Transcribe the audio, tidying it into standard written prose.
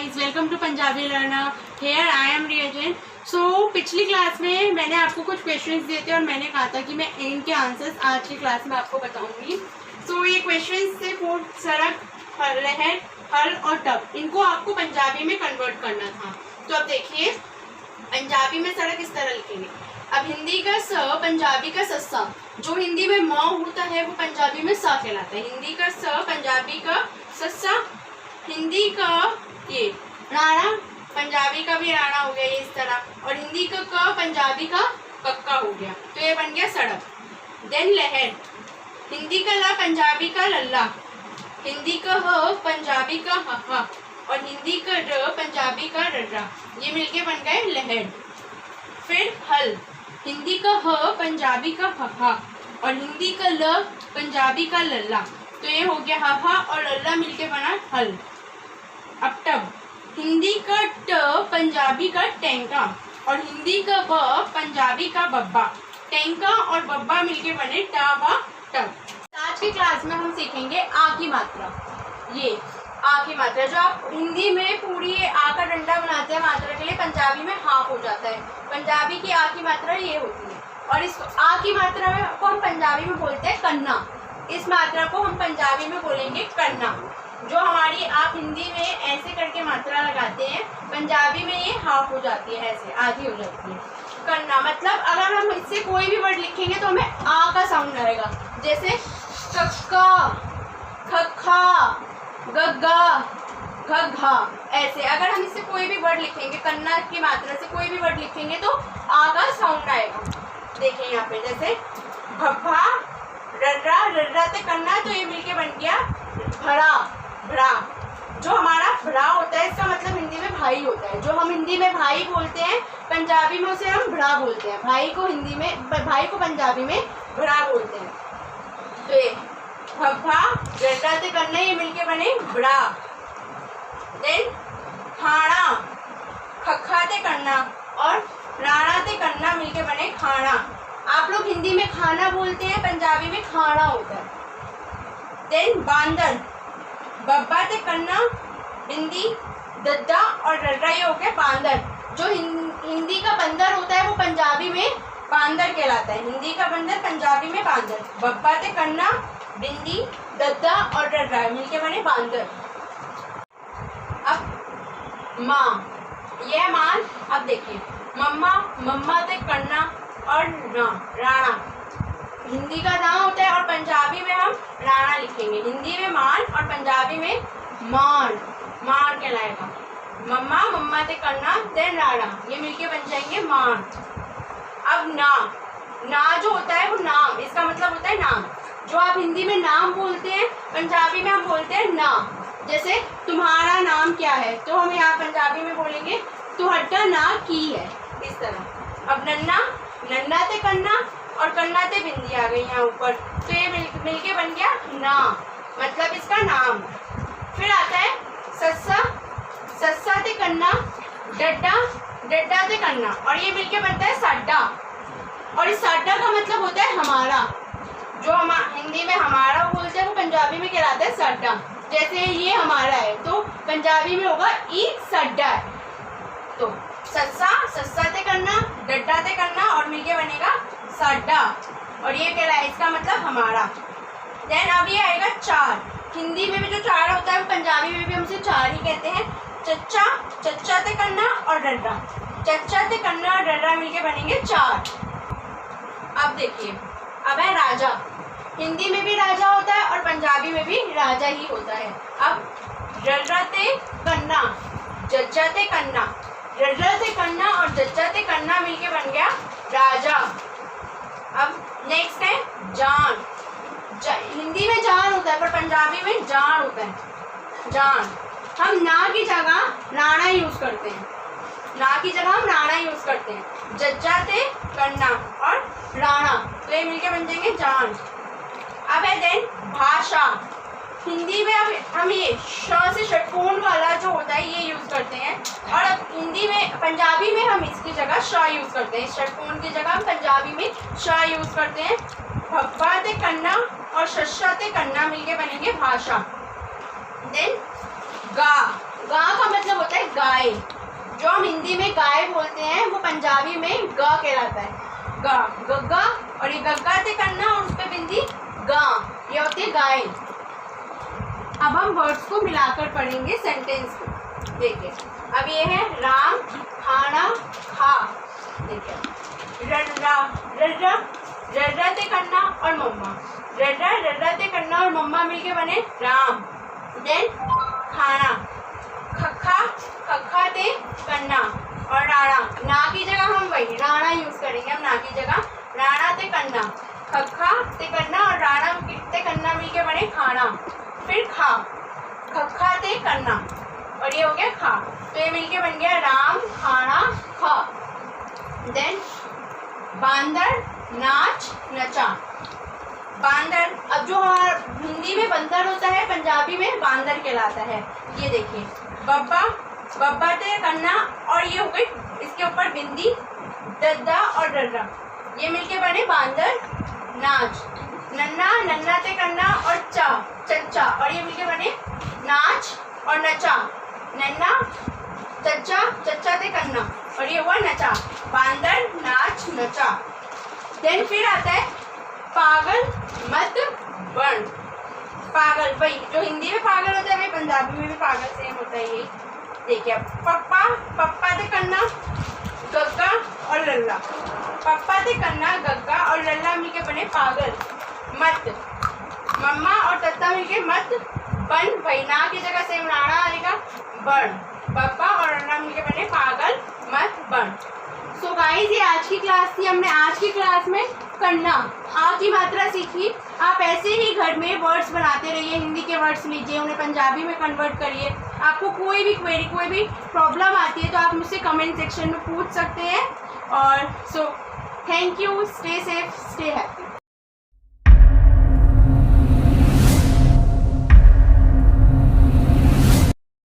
Guys, welcome to Punjabi learner. Here I am Riyajan. So पिछली class में मैंने आपको कुछ क्वेश्चंस दिए थे और मैंने कहा था कि मैं इनके आंसर्स आज की क्लास में आपको बताऊंगी। सो ये क्वेश्चंस थे फूड, सड़क, लहर, हल और टब। इनको आपको पंजाबी में कन्वर्ट करना था। तो अब देखिए, पंजाबी में सड़क इस तरह लिखेंगे। अब हिंदी का स, पंजाबी का सस्सा। जो हिंदी में म होता है वो पंजाबी में सा कहलाता है। हिंदी का स, पंजाबी का सस्सा। हिंदी का ये राणा, पंजाबी का भी राणा हो गया ये इस तरह। और हिंदी का क, पंजाबी का कक्का हो गया। तो ये बन गया सड़क। देन लहर, हिंदी का ला, पंजाबी का लल्ला। हिंदी का ह, पंजाबी का हहा। और हिंदी का र, पंजाबी का रर्रा। ये मिलके बन गए लहर। फिर हल, हिंदी का ह, पंजाबी का हहा। और हिंदी का ल, पंजाबी का लल्ला। तो ये हो गया हहा और लल्ला मिलके बना हल। अब टब, हिंदी का ट, पंजाबी का टेंका। और हिंदी का ब, पंजाबी का बब्बा। टेंका और बब्बा मिलके बने टाबा टब। आज की क्लास में हम सीखेंगे आ की मात्रा। ये आ की मात्रा जो आप हिंदी में पूरी आ का डंडा बनाते हैं मात्रा के लिए, पंजाबी में हाफ हो जाता है। पंजाबी की आ की मात्रा ये होती है। और इस आ की मात्रा में को हम पंजाबी में बोलते हैं कन्ना। इस मात्रा को हम पंजाबी में बोलेंगे कन्ना। जो हमारी आप हिंदी में ऐसे करके मात्रा लगाते हैं, पंजाबी में ये हाफ हो जाती है, ऐसे आधी हो जाती है। कन्ना मतलब अगर हम इससे कोई भी वर्ड लिखेंगे तो हमें आ का साउंड आएगा। जैसे कक्का, खखा, गग्गा, घग्घा। ऐसे अगर हम इससे कोई भी वर्ड लिखेंगे, कन्ना की मात्रा से कोई भी वर्ड लिखेंगे तो आ का साउंड आएगा। देखिए यहाँ पे जैसे भभा, रर्रा, रर्रा से कन्ना। तो ये मिलके बन गया भड़ा, भड़ा। जो हमारा भड़ा होता है इसका मतलब हिंदी में भाई होता है। जो हम हिंदी में भाई बोलते हैं, पंजाबी में उसे हम भड़ा बोलते हैं। भाई को हिंदी में, भाई को पंजाबी में भड़ा बोलते हैं। तो ये भभा, रर्रा से कन्ना, ये मिलके बने भड़ा। देन खाना, खखा से कन्ना और राणा से कन्ना मिलके बने खाना। आप लोग हिंदी में खाना बोलते हैं, पंजाबी में खाना होता है। देन बांदर, बब्बा से कन्ना, बिंदी, दद्दा और रर्रा, ये हो गया बांदर। जो हिंदी का बंदर होता है वो पंजाबी में बांदर कहलाता है। हिंदी का बंदर, पंजाबी में बांदर। बब्बा से कन्ना, बिंदी, दद्दा और रर्रा मिलके बने बांदर। अब माँ, यह मान। अब देखिए मम्मा, मम्मा से कन्ना और राणा। हिंदी का ना होता है और पंजाबी में हम राणा लिखेंगे। हिंदी में मान और पंजाबी में मान, मान कहलाएगा। मम्मा, मम्मा से कन्ना, देन राणा, ये मिलके बन जाएंगे मान। अब ना, ना जो होता है वो नाम, इसका मतलब होता है नाम। जो आप हिंदी में नाम बोलते हैं, पंजाबी में हम बोलते हैं ना। जैसे तुम्हारा नाम क्या है, तो हम यहाँ पंजाबी में बोलेंगे तुहड्डा ना की है, इस तरह। अब नन्ना, नन्ना से कन्ना और कन्ना से बिंदी आ गई यहाँ ऊपर। तो ये मिलके बन गया ना, मतलब इसका नाम। फिर आता है सस्सा, सस्सा से कन्ना, डड्डा, डड्डा से कन्ना और ये मिलके बनता है साड्डा। और इस साड्डा का मतलब होता है हमारा। जो हम हिंदी में हमारा बोलते हैं वो पंजाबी में कहलाता है साड्डा। जैसे ये हमारा है तो पंजाबी में होगा ई सड्डा है। तो सस्सा, सस्सा से करना, डड्डा से करना और मिलके बनेगा साड्डा। और ये कह रहा है इसका मतलब हमारा। देन अब ये आएगा चार। हिंदी में भी जो चार होता है वो पंजाबी में भी हम उसे चार ही कहते हैं। चच्चा, चच्चा से करना और डड्डा। चच्चा से करना और डड्डा मिलके बनेंगे चार। अब देखिए, अब है राजा। हिंदी में भी राजा होता है और पंजाबी में भी राजा ही होता है। अब रर्रा से कन्ना, जज्जा से कन्ना, रर्रा से कन्ना और जज्जा से कन्ना मिलके बन गया राजा। अब नेक्स्ट है जान। हिंदी में जान होता है पर पंजाबी में जान होता है। जान, हम ना की जगह राणा यूज करते हैं। ना की जगह हम राणा यूज करते हैं। जज्जा से कन्ना और राणा, तो ये मिलके बन जाएंगे जान। अब है देन भाषा। हिंदी में अब हम ये श से षटकोण वाला जो होता है ये यूज करते हैं। और अब हिंदी में, पंजाबी में हम इसकी जगह श यूज करते हैं। षटकोण की जगह हम पंजाबी में श यूज करते हैं। भब्बा से कन्ना और शस्सा से कन्ना मिलके बनेंगे भाषा। देन गा, गा का मतलब होता है गाय, जो हम हिंदी में गाय बोलते हैं वो पंजाबी में ग कहलाता है। ग, गग्गा, और ये गग्गा से करना और उस पे बिंदी गा, ये होती है गाय। अब हम वर्ड्स को मिलाकर पढ़ेंगे सेंटेंस को। देखिए अब ये है राम खाना खा। देखिए रर्रा, रर्रा, रर्रा से करना और मम्मा, रर्रा, रर्रा से करना और मम्मा मिलके बने राम। देन खाना, खखा, खखा ते करना और राणा, ना की जगह हम वही राणा यूज करेंगे, हम ना की जगह राणा ते करना, खखा ते करना और राणा ते करना मिलके बने खाना। फिर खा, खखा ते करना और ये हो गया खा, तो ये मिलके बन गया राम खाना खा। देन बांदर नाच नचा, बांदर, अब जो हमारा हिंदी में बंदर होता है पंजाबी में बांदर कहलाता है। ये देखिए बब्बा, बब्बा ते करना और ये हो गई इसके ऊपर बिंदी दद्दा और डर्रा, ये मिलके बने बांदर नाच। नन्ना, नन्ना ते करना और चा, चच्चा, और ये मिलके बने नाच और नचा। नन्ना चच्चा, चच्चा ते करना और ये हुआ नचा, बांदर नाच नचा। देन फिर आता है पागल मत बन, पागल भाई जो हिंदी में पागल होता है वही पंजाबी में भी पागल सेम होता है। ये देखिए पप्पा, पप्पा से करना गग्गा और लल्ला, पप्पा से करना गग्गा और लल्ला मिलके बने पागल। मत, मम्मा और तत्ता मिलके मत बन, भाई ना की जगह सेम राणा आएगा बन, पप्पा और लल्ला मिलके बने पागल मत बन। सो गाइस ये आज की क्लास थी। हमने आज की क्लास में करना, आ की मात्रा सीखी। आप ऐसे ही घर में वर्ड्स बनाते रहिए, हिंदी के वर्ड्स लीजिए, उन्हें पंजाबी में कन्वर्ट करिए। आपको कोई भी क्वेरी, कोई भी प्रॉब्लम आती है तो आप मुझसे कमेंट सेक्शन में पूछ सकते हैं। और so thank you, stay safe, stay happy.